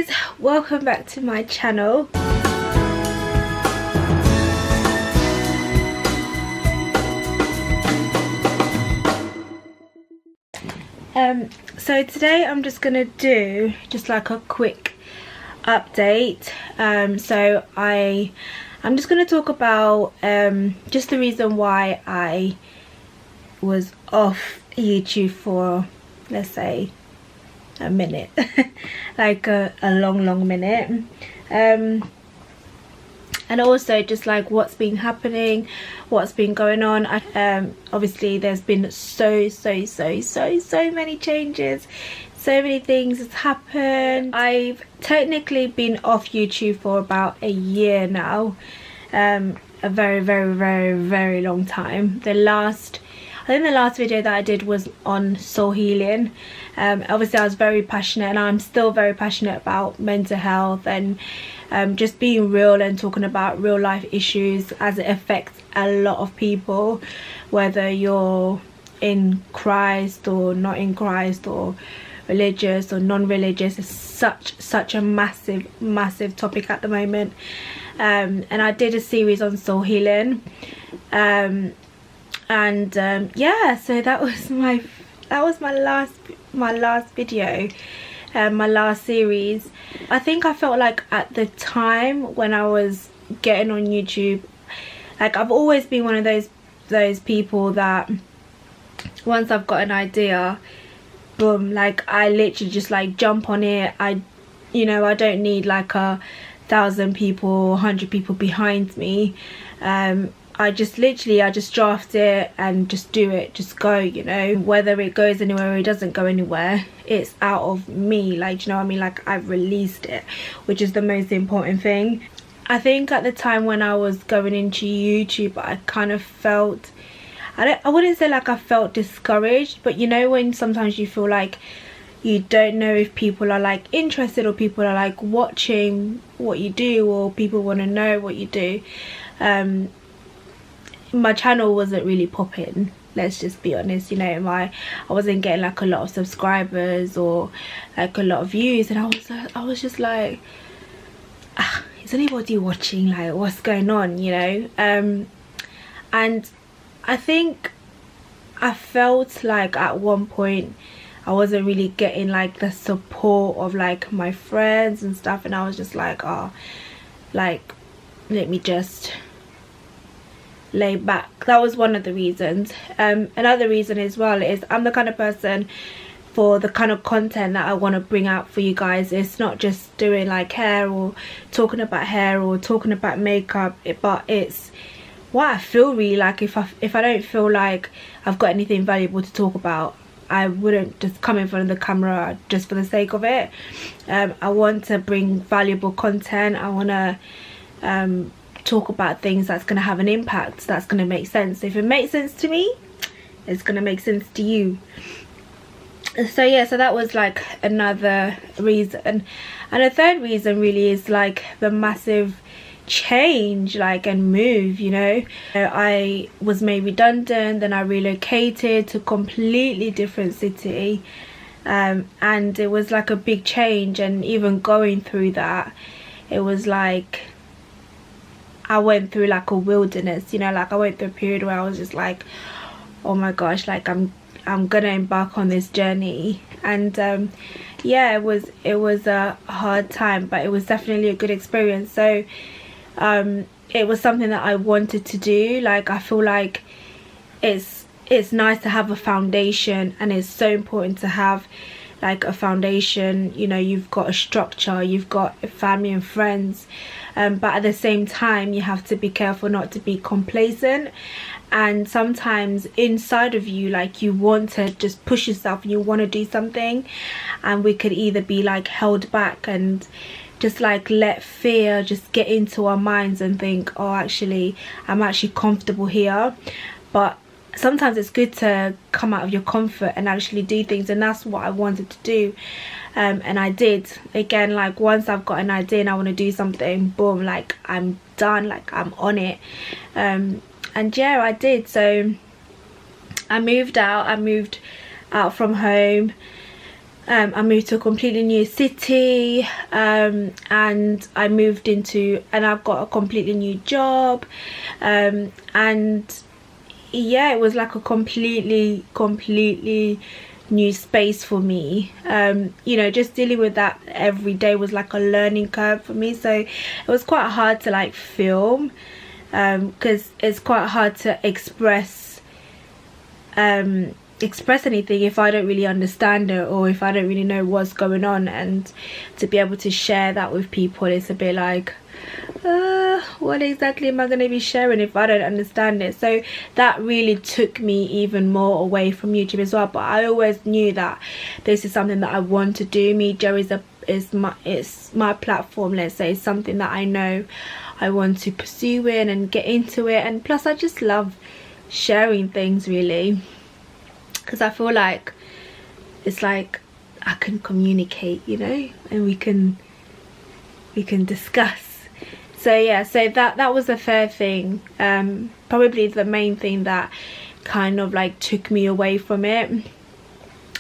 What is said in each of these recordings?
guys, welcome back to my channel. So today I'm just gonna do just like a quick update. So I'm just gonna talk about just the reason why I was off YouTube for, let's say, a minute. Like a long minute. And also just like what's been happening, what's been going on. Obviously there's been so many changes, so many things has happened. I've technically been off YouTube for about a year now, a very long time. I think the last video that I did was on soul healing. Obviously I was very passionate, and I'm still very passionate about mental health and just being real and talking about real life issues as it affects a lot of people, whether you're in Christ or not in Christ, or religious or non-religious. It's such a massive topic at the moment. And I did a series on soul healing. Yeah, so that was my last video, my last series. I think I felt like at the time when I was getting on YouTube, like I've always been one of those people that once I've got an idea, boom, like I literally just like jump on it. I don't need like 1,000 people, 100 people behind me. I just draft it and just do it, just go, whether it goes anywhere or it doesn't go anywhere, it's out of me, like, what I mean, like I've released it, which is the most important thing. I think at the time when I was going into YouTube, I kind of felt, I wouldn't say like I felt discouraged, but when sometimes you feel like you don't know if people are like interested, or people are like watching what you do, or people want to know what you do. My channel wasn't really popping, let's just be honest. I wasn't getting like a lot of subscribers or like a lot of views, and I was just like, is anybody watching? Like, what's going on? And I think I felt like at one point I wasn't really getting like the support of like my friends and stuff, and I was just like, like, let me just lay back. That was one of the reasons. Another reason as well is I'm the kind of person, for the kind of content that I want to bring out for you guys, it's not just doing like hair or talking about hair or talking about makeup, but it's what I feel really. Like if I don't feel like I've got anything valuable to talk about, I wouldn't just come in front of the camera just for the sake of it. I want to bring valuable content. I want to talk about things that's going to have an impact, that's going to make sense. If it makes sense to me, it's going to make sense to you. So yeah, so that was like another reason. And a third reason really is like the massive change, like, and move. I was made redundant, then I relocated to a completely different city, and it was like a big change. And even going through that, it was like I went through like a wilderness, like I went through a period where I was just like, oh my gosh, like I'm gonna embark on this journey. And yeah, it was a hard time, but it was definitely a good experience. So it was something that I wanted to do. Like, I feel like it's nice to have a foundation, and it's so important to have like a foundation. You've got a structure, you've got family and friends, but at the same time you have to be careful not to be complacent. And sometimes inside of you, like, you want to just push yourself and you want to do something, and we could either be like held back and just like let fear just get into our minds and think, oh, actually I'm actually comfortable here. But sometimes it's good to come out of your comfort and actually do things, and that's what I wanted to do. And I did. Again, like, once I've got an idea and I want to do something, boom, like I'm done, like I'm on it. And yeah, I did. So I moved out from home, I moved to a completely new city, and I've got a completely new job, and yeah, it was like a completely new space for me. You know, just dealing with that every day was like a learning curve for me, so it was quite hard to like film, because it's quite hard to express anything if I don't really understand it, or if I don't really know what's going on. And to be able to share that with people, it's a bit like, what exactly am I going to be sharing if I don't understand it? So that really took me even more away from YouTube as well. But I always knew that this is something that I want to do. Media is my platform, let's say. It's something that I know I want to pursue in and get into it. And plus I just love sharing things, really, because I feel like it's like I can communicate, you know, and we can discuss. So yeah, so that was a fair thing, probably the main thing that kind of like took me away from it.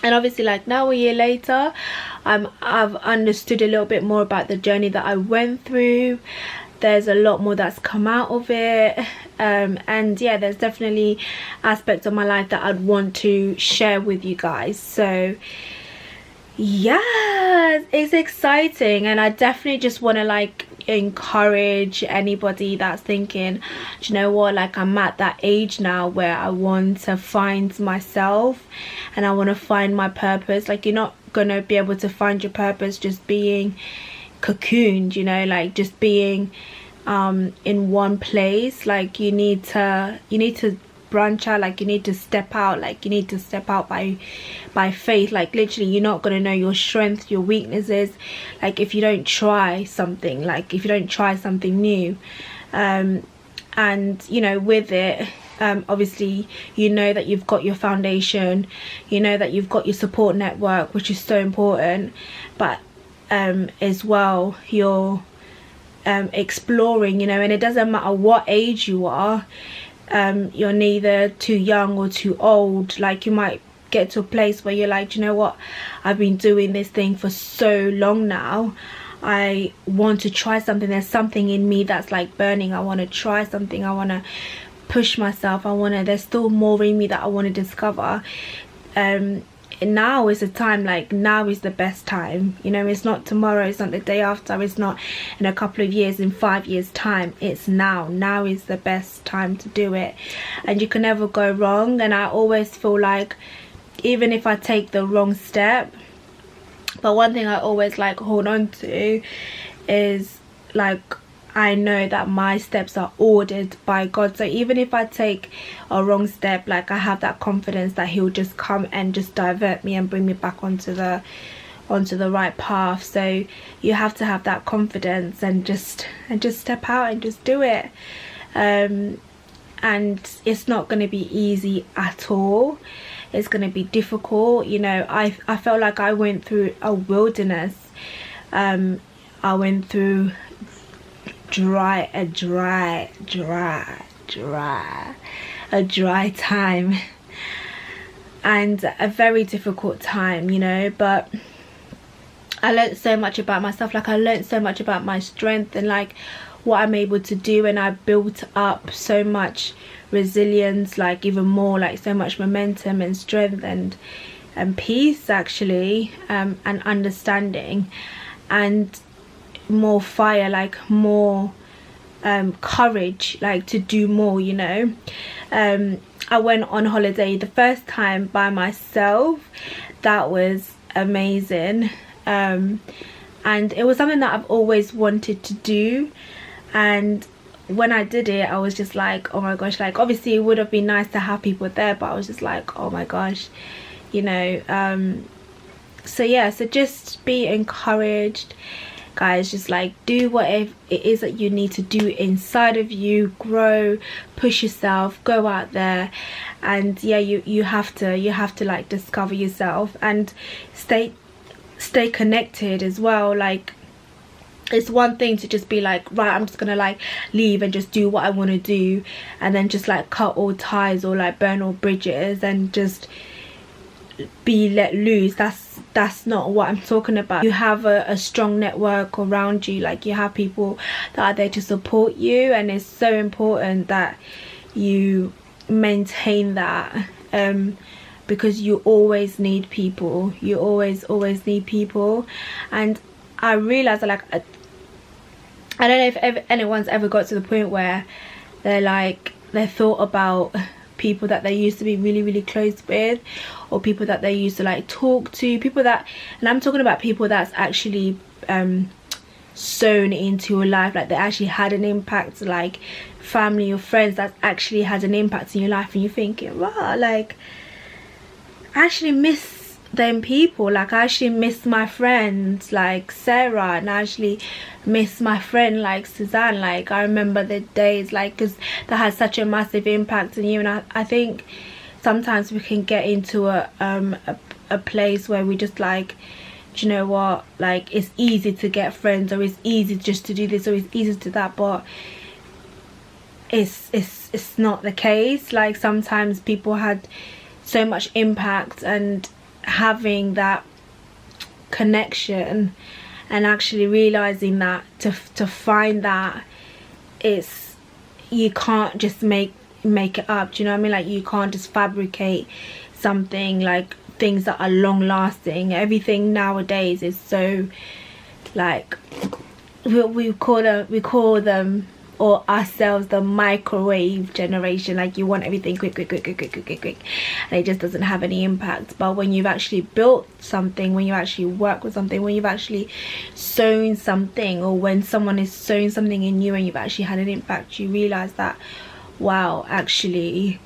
And obviously, like now a year later, I've understood a little bit more about the journey that I went through. There's a lot more that's come out of it, and yeah, there's definitely aspects of my life that I'd want to share with you guys. So yeah, it's exciting, and I definitely just want to like encourage anybody that's thinking, do you know what, like I'm at that age now where I want to find myself and I want to find my purpose. Like, you're not gonna be able to find your purpose just being cocooned, you know, like just being in one place. Like you need to branch out, like you need to step out, like you need to step out by faith. Like literally, you're not going to know your strengths, your weaknesses, like if you don't try something, like if you don't try something new. And you know, with it, obviously you know that you've got your foundation, you know that you've got your support network, which is so important, but as well you're exploring, you know, and it doesn't matter what age you are. You're neither too young or too old. Like you might get to a place where you're like, do you know what, I've been doing this thing for so long now, I want to try something. There's something in me that's like burning. I want to try something. I want to push myself. there's still more in me that I want to discover. And now is the time, like now is the best time, you know. It's not tomorrow, it's not the day after, it's not in a couple of years, in 5 years time. It's now is the best time to do it, and you can never go wrong. And I always feel like even if I take the wrong step, but one thing I always like hold on to is like, I know that my steps are ordered by God. So even if I take a wrong step, like I have that confidence that he'll just come and just divert me and bring me back onto the right path. So you have to have that confidence and just step out and just do it. And it's not going to be easy at all. It's going to be difficult, you know. I felt like I went through a wilderness. I went through a dry time, and a very difficult time, you know. But I learned so much about myself. Like I learned so much about my strength and like what I'm able to do, and I built up so much resilience, like even more, like so much momentum and strength and peace actually, and understanding, and more fire, like more courage, like to do more, you know. I went on holiday the first time by myself. That was amazing, and it was something that I've always wanted to do. And when I did it, I was just like, oh my gosh, like obviously it would have been nice to have people there, but I was just like, oh my gosh, you know. So yeah, so just be encouraged, guys. Just like do whatever it is that you need to do inside of you, grow, push yourself, go out there, and yeah, you have to like discover yourself and stay connected as well. Like it's one thing to just be like, right, I'm just gonna like leave and just do what I want to do, and then just like cut all ties or like burn all bridges and just be let loose. That's not what I'm talking about. You have a strong network around you, like you have people that are there to support you, and it's so important that you maintain that, because you always need people. You always need people. And I realized that, like, I don't know if anyone's ever got to the point where they thought about people that they used to be really close with, or people that they used to like talk to, people that, and I'm talking about people that's actually sewn into your life, like they actually had an impact, like family or friends that actually had an impact in your life, and you're thinking, wow, like I actually miss them people. Like I actually miss my friends like Sarah, and I actually miss my friend like Suzanne. Like I remember the days, like, because that has such a massive impact on you. And I think sometimes we can get into a place where we just like, do you know what, like it's easy to get friends, or it's easy just to do this, or it's easy to do that, but it's not the case. Like sometimes people had so much impact, and having that connection and actually realizing that to find that, it's, you can't just make it up, do you know what I mean? Like you can't just fabricate something, like things that are long lasting. Everything nowadays is so like, we call them or ourselves the microwave generation. Like you want everything quick, and it just doesn't have any impact. But when you've actually built something, when you actually work with something, when you've actually sown something, or when someone is sowing something in you and you've actually had an impact, you realize that, wow, actually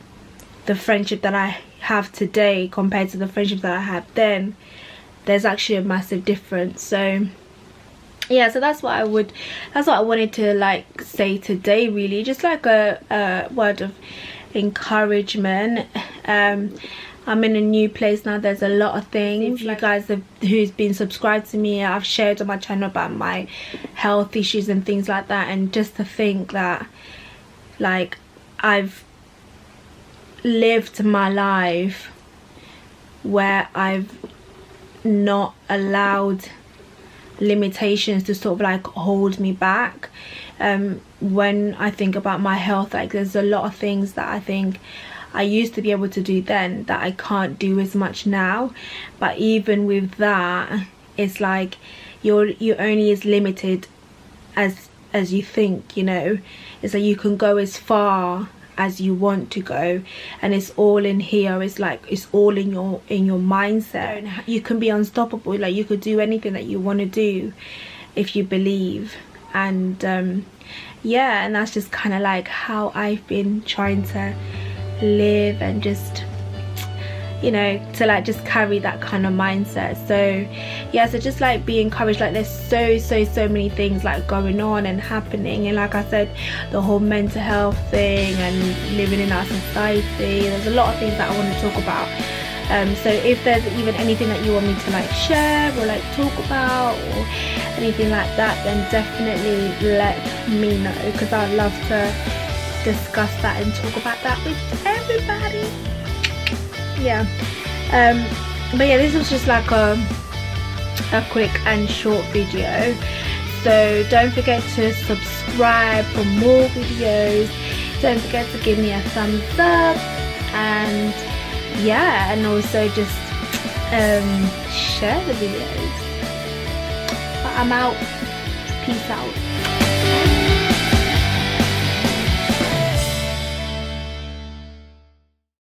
the friendship that I have today compared to the friendship that I had then, there's actually a massive difference. So yeah, so that's what I wanted to like say today, really, just like a word of encouragement. I'm in a new place now. There's a lot of things, you guys who's been subscribed to me, I've shared on my channel about my health issues and things like that. And just to think that, like, I've lived my life where I've not allowed limitations to sort of like hold me back. When I think about my health, like there's a lot of things that I think I used to be able to do then that I can't do as much now. But even with that, it's like you're only as limited as you think, you know. It's like you can go as far as you want to go, and it's all in here. It's like it's all in your mindset. You can be unstoppable. Like you could do anything that you want to do if you believe. And yeah, and that's just kind of like how I've been trying to live, and just, you know, to like just carry that kind of mindset. So yeah, so just like be encouraged. Like there's so many things like going on and happening, and like I said, the whole mental health thing and living in our society, there's a lot of things that I want to talk about. So if there's even anything that you want me to like share or like talk about or anything like that, then definitely let me know, because I'd love to discuss that and talk about that with everybody. Yeah, but yeah, this was just like a quick and short video. So don't forget to subscribe for more videos. Don't forget to give me a thumbs up, and yeah, and also just share the videos. But I'm out. Peace out.